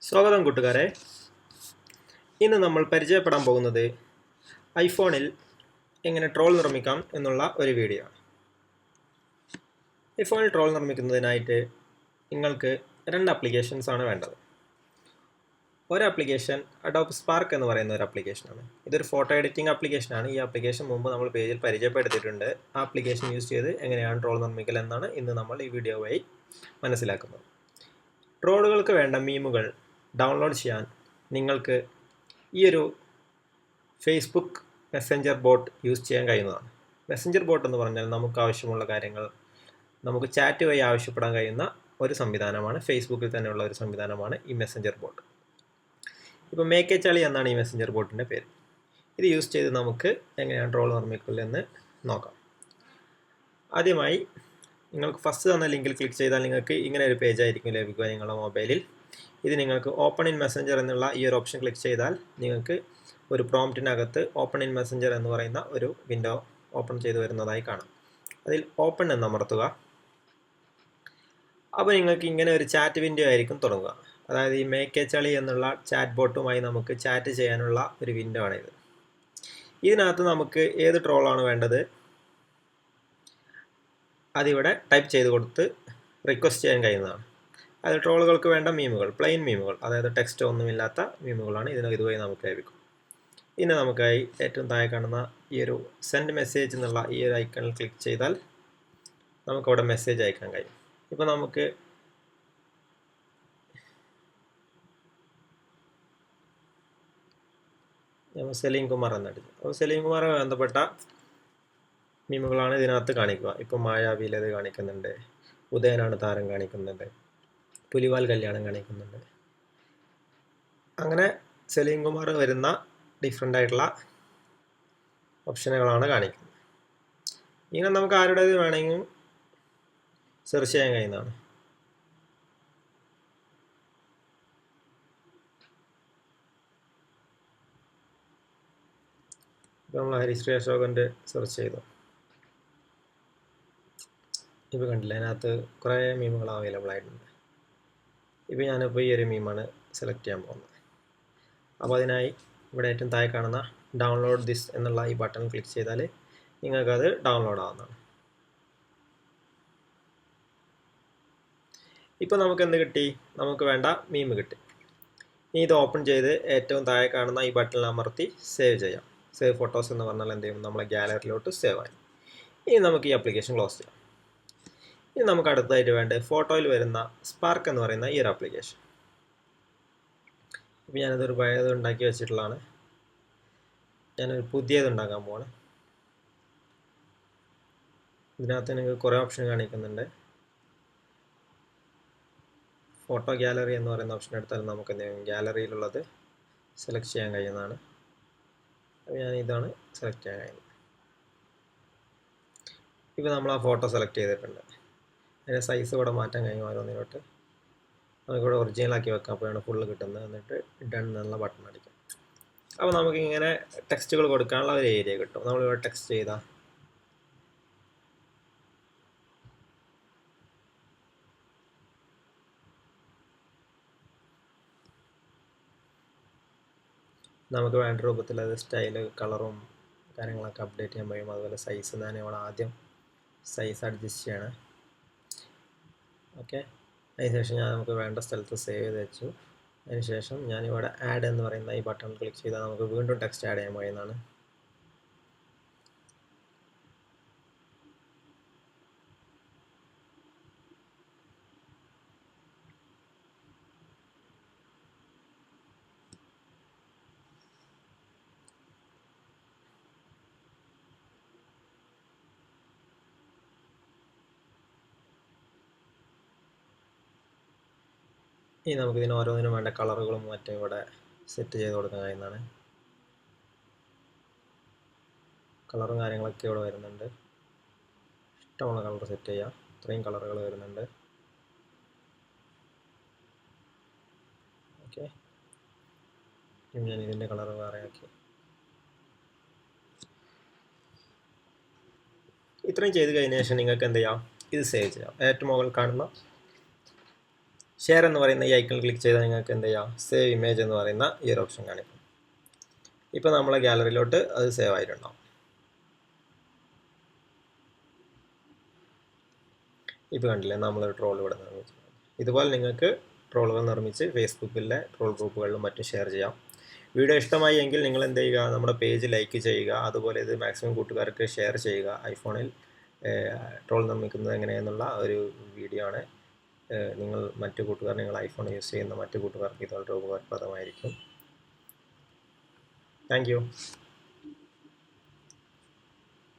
സ്വാഗതം കൂട്ടുകാരെ. ഇന്ന് നമ്മൾ പരിചയപ്പെടാൻ പോകുന്നത് ഐഫോണിൽ എങ്ങനെ ട്രോൾ നിർമ്മിക്കാം എന്നുള്ള ഒരു വീഡിയോ ആണ്. ഐഫോണിൽ ട്രോൾ നിർമ്മിക്കുന്നതിനായിട്ട് നിങ്ങൾക്ക് രണ്ട് ആപ്ലിക്കേഷൻസ് ആണ് വേണ്ടത്. ഒരു ആപ്ലിക്കേഷൻ അഡോബ് സ്പാർക്ക് എന്ന് പറയുന്ന ഒരു ആപ്ലിക്കേഷനാണ്. ഇതൊരു ഫോട്ടോ എഡിറ്റിംഗ് ആപ്ലിക്കേഷനാണ്. ഈ ആപ്ലിക്കേഷൻ മുമ്പ് നമ്മൾ പേജിൽ പരിചയപ്പെടുത്തിയിട്ടുണ്ട്. ആ ആപ്ലിക്കേഷൻ യൂസ് ചെയ്ത് എങ്ങനെയാണ് ട്രോൾ നിർമ്മിക്കൽ എന്നാണ് ഇന്ന് നമ്മൾ ഈ വീഡിയോ വഴി മനസ്സിലാക്കുന്നത്. ട്രോളുകൾക്ക് വേണ്ട മീമുകൾ ഡൗൺലോഡ് ചെയ്യാൻ നിങ്ങൾക്ക് ഈ ഒരു ഫേസ്ബുക്ക് മെസ്സഞ്ചർ ബോട്ട് യൂസ് ചെയ്യാൻ കഴിയുന്നതാണ്. മെസ്സഞ്ചർ ബോട്ട് എന്ന് പറഞ്ഞാൽ നമുക്ക് ആവശ്യമുള്ള കാര്യങ്ങൾ നമുക്ക് ചാറ്റ് വഴി ആവശ്യപ്പെടാൻ കഴിയുന്ന ഒരു സംവിധാനമാണ്. ഫേസ്ബുക്കിൽ തന്നെയുള്ള ഒരു സംവിധാനമാണ് ഈ മെസ്സഞ്ചർ ബോട്ട്. ഇപ്പോൾ മേക്ക് എ ചളി എന്നാണ് ഈ മെസ്സഞ്ചർ ബോട്ടിൻ്റെ പേര്. ഇത് യൂസ് ചെയ്ത് നമുക്ക് എങ്ങനെയാണ് ട്രോൾ നിർമ്മിക്കുക എന്ന് നോക്കാം. ആദ്യമായി നിങ്ങൾക്ക് ഫസ്റ്റ് തന്ന ലിങ്കിൽ ക്ലിക്ക് ചെയ്താൽ നിങ്ങൾക്ക് ഇങ്ങനെ ഒരു പേജ് ആയിരിക്കും ലഭിക്കുക നിങ്ങളുടെ മൊബൈലിൽ. ഇത് നിങ്ങൾക്ക് ഓപ്പൺ ഇൻ മെസ്സഞ്ചർ എന്നുള്ള ഈ ഒരു ഓപ്ഷൻ ക്ലിക്ക് ചെയ്താൽ നിങ്ങൾക്ക് ഒരു പ്രോംപ്റ്റിനകത്ത് ഓപ്പൺ ഇൻ മെസ്സഞ്ചർ എന്ന് പറയുന്ന ഒരു വിൻഡോ ഓപ്പൺ ചെയ്ത് വരുന്നതായി കാണാം. അതിൽ ഓപ്പൺ എന്ന് അമർത്തുക. അപ്പോൾ നിങ്ങൾക്ക് ഇങ്ങനെ ഒരു ചാറ്റ് വിൻഡോ ആയിരിക്കും തുടങ്ങുക. അതായത് ഈ മേക്ക് എ ചളി എന്നുള്ള ചാറ്റ് ബോട്ടുമായി നമുക്ക് ചാറ്റ് ചെയ്യാനുള്ള ഒരു വിൻഡോ ആണിത്. ഇതിനകത്ത് നമുക്ക് ഏത് ട്രോളാണ് വേണ്ടത് അതിവിടെ ടൈപ്പ് ചെയ്ത് കൊടുത്ത് റിക്വസ്റ്റ് ചെയ്യാൻ കഴിയുന്നതാണ്. അത് ട്രോളുകൾക്ക് വേണ്ട മീമുകൾ, പ്ലെയിൻ മീമുകൾ, അതായത് ടെക്സ്റ്റ് ഒന്നുമില്ലാത്ത മീമുകളാണ് ഇതുവഴി നമുക്ക് ലഭിക്കും. ഇനി നമുക്കായി ഏറ്റവും താഴെ കാണുന്ന ഈ ഒരു സെൻഡ് മെസ്സേജ് എന്നുള്ള ഈ ഒരു ഐക്കണിൽ ക്ലിക്ക് ചെയ്താൽ നമുക്കവിടെ മെസ്സേജ് അയക്കാൻ കഴിയും. ഇപ്പോൾ നമുക്ക് സലീം കുമാർ എന്നടിച്ചു. അപ്പോൾ സലീം കുമാറുമായി ബന്ധപ്പെട്ട മീമുകളാണ് ഇതിനകത്ത് കാണിക്കുക. ഇപ്പോൾ മായാവിയിലത് കാണിക്കുന്നുണ്ട്, ഉദയനാണ് താരം കാണിക്കുന്നുണ്ട്, പുലിവാൽ കല്യാണം കാണിക്കുന്നുണ്ട്. അങ്ങനെ സലീം കുമാർ വരുന്ന ഡിഫറെൻ്റ് ആയിട്ടുള്ള ഓപ്ഷനുകളാണ് കാണിക്കുന്നത്. ഇങ്ങനെ നമുക്ക് ആരുടേത് വേണമെങ്കിലും സെർച്ച് ചെയ്യാൻ കഴിയുന്നതാണ്. ഇപ്പോൾ നമ്മൾ ഹരിശ്രീ അശോകൻ്റെ സെർച്ച് ചെയ്തു. ഇപ്പോൾ കണ്ടില്ല, അതിനകത്ത് കുറേ മീമുകൾ അവൈലബിൾ ആയിട്ടുണ്ട്. ഇപ്പോൾ ഞാനിപ്പോൾ ഈ ഒരു മീമാണ് സെലക്ട് ചെയ്യാൻ പോകുന്നത്. അപ്പോൾ അതിനായി ഇവിടെ ഏറ്റവും താഴെ കാണുന്ന ഡൗൺലോഡ് ദിസ് എന്നുള്ള ഈ ബട്ടൺ ക്ലിക്ക് ചെയ്താൽ നിങ്ങൾക്കത് ഡൗൺലോഡ് ആവുന്നതാണ്. ഇപ്പോൾ നമുക്ക് എന്ത് കിട്ടി? നമുക്ക് വേണ്ട മീം കിട്ടി. ഇനി ഇത് ഓപ്പൺ ചെയ്ത് ഏറ്റവും താഴെ കാണുന്ന ഈ ബട്ടണിൽ അമർത്തി സേവ് ചെയ്യാം. സേവ് ഫോട്ടോസ് എന്ന് പറഞ്ഞാൽ എന്ത് ചെയ്യും? നമ്മളെ ഗാലറിയിലോട്ട് സേവ് ആയി. ഇനി നമുക്ക് ഈ ആപ്ലിക്കേഷൻ ക്ലോസ് ചെയ്യാം. ഇനി നമുക്ക് അടുത്തതായിട്ട് വേണ്ടത് ഫോട്ടോയിൽ വരുന്ന സ്പാർക്ക് എന്ന് പറയുന്ന ഈ ഒരു ആപ്ലിക്കേഷൻ. ഇപ്പോൾ ഞാനിതൊരു പഴയത് ഉണ്ടാക്കി വെച്ചിട്ടുള്ളതാണ്. ഞാനൊരു പുതിയത് ഉണ്ടാക്കാൻ പോവാണ്. ഇതിനകത്ത് നിങ്ങൾക്ക് കുറേ ഓപ്ഷൻ കാണിക്കുന്നുണ്ട്. ഫോട്ടോ ഗാലറി എന്ന് പറയുന്ന ഓപ്ഷൻ എടുത്താൽ നമുക്ക് എന്ത് ചെയ്യും? ഗാലറിയിലുള്ളത് സെലക്ട് ചെയ്യാൻ കഴിയുന്നതാണ്. അപ്പോൾ ഞാൻ ഇതാണ് സെലക്ട് ചെയ്യാൻ കഴിയുന്നത്. ഇപ്പോൾ നമ്മൾ ആ ഫോട്ടോ സെലക്ട് ചെയ്തിട്ടുണ്ട്. അതിൻ്റെ സൈസ് ഇവിടെ മാറ്റാൻ കഴിയും ഓരോന്നിലോട്ട്. നമുക്കിവിടെ ഒറിജിനലാക്കി വെക്കാം. അപ്പോഴാണ് ഫുള്ള് കിട്ടുന്നത്. എന്നിട്ട് ഡൺ എന്നുള്ള ബട്ടൺ അടിക്കാം. അപ്പോൾ നമുക്കിങ്ങനെ ടെക്സ്റ്റുകൾ കൊടുക്കാനുള്ള ഒരു ഏരിയ കിട്ടും. നമ്മളിവിടെ ടെക്സ്റ്റ് ചെയ്താൽ നമുക്ക് വേണ്ട രൂപത്തിൽ അത് സ്റ്റൈല്, കളറും കാര്യങ്ങളൊക്കെ അപ്ഡേറ്റ് ചെയ്യാൻ കഴിയും. അതുപോലെ സൈസ് ഞാൻ ഇവിടെ ആദ്യം സൈസ് അഡ്ജസ്റ്റ് ചെയ്യണം. ഓക്കെ, അതിനുശേഷം നമുക്ക് വേണ്ട സ്ഥലത്ത് സേവ് ചെയ്ത് വെച്ചു. അതിനുശേഷം ഞാനിവിടെ ആഡ് എന്ന് പറയുന്ന ഈ ബട്ടൺ ക്ലിക്ക് ചെയ്താൽ നമുക്ക് വീണ്ടും ടെക്സ്റ്റ് ആഡ് ചെയ്യാൻ കഴിയുന്നതാണ്. ഇനി നമുക്കിതിന് ഓരോന്നിനും വേണ്ട കളറുകളും മറ്റും ഇവിടെ സെറ്റ് ചെയ്ത് കൊടുക്കാൻ കഴിയുന്നതാണ്. കളറും കാര്യങ്ങളൊക്കെ ഇവിടെ വരുന്നുണ്ട്. ഇഷ്ടമുള്ള കളർ സെറ്റ് ചെയ്യാം. ഇത്രയും കളറുകൾ വരുന്നുണ്ട്. ഓക്കെ, ഞാൻ ഇതിൻ്റെ കളർ വേറെ ആക്കി. ഇത്രയും ചെയ്ത് കഴിഞ്ഞ ശേഷം നിങ്ങൾക്ക് എന്ത് ചെയ്യാം? ഇത് സേവ് ചെയ്യാം. ഏറ്റവും മുകളിൽ കാണുന്ന ഷെയർ എന്ന് പറയുന്ന ഈ ഐക്കൺ ക്ലിക്ക് ചെയ്താൽ നിങ്ങൾക്ക് എന്ത് ചെയ്യാം, സേവ് ഇമേജ് എന്ന് പറയുന്ന ഈ ഒരു ഓപ്ഷൻ കാണിക്കും. ഇപ്പോൾ നമ്മളെ ഗാലറിയിലോട്ട് അത് സേവ് ആയിട്ടുണ്ടാവും. ഇപ്പോൾ കണ്ടില്ലേ, നമ്മളൊരു ട്രോൾ ഇവിടെ നിർമ്മിച്ചു. ഇതുപോലെ നിങ്ങൾക്ക് ട്രോളുകൾ നിർമ്മിച്ച് ഫേസ്ബുക്കിലെ ട്രോൾ ഗ്രൂപ്പുകളിലും മറ്റും ഷെയർ ചെയ്യാം. വീഡിയോ ഇഷ്ടമായി എങ്കിൽ നിങ്ങൾ എന്ത് ചെയ്യുക, നമ്മുടെ പേജ് ലൈക്ക് ചെയ്യുക. അതുപോലെ ഇത് മാക്സിമം കൂട്ടുകാർക്ക് ഷെയർ ചെയ്യുക. ഐഫോണിൽ ട്രോൾ നിർമ്മിക്കുന്നത് എങ്ങനെയെന്നുള്ള ഒരു വീഡിയോ ആണ്. മറ്റു കൂട്ടുകാർ, നിങ്ങൾ ഐഫോൺ യൂസ് ചെയ്യുന്ന മറ്റു കൂട്ടുകാർക്ക് ഇത് വളരെ ഉപകാരപ്രദമായിരിക്കും. Thank you.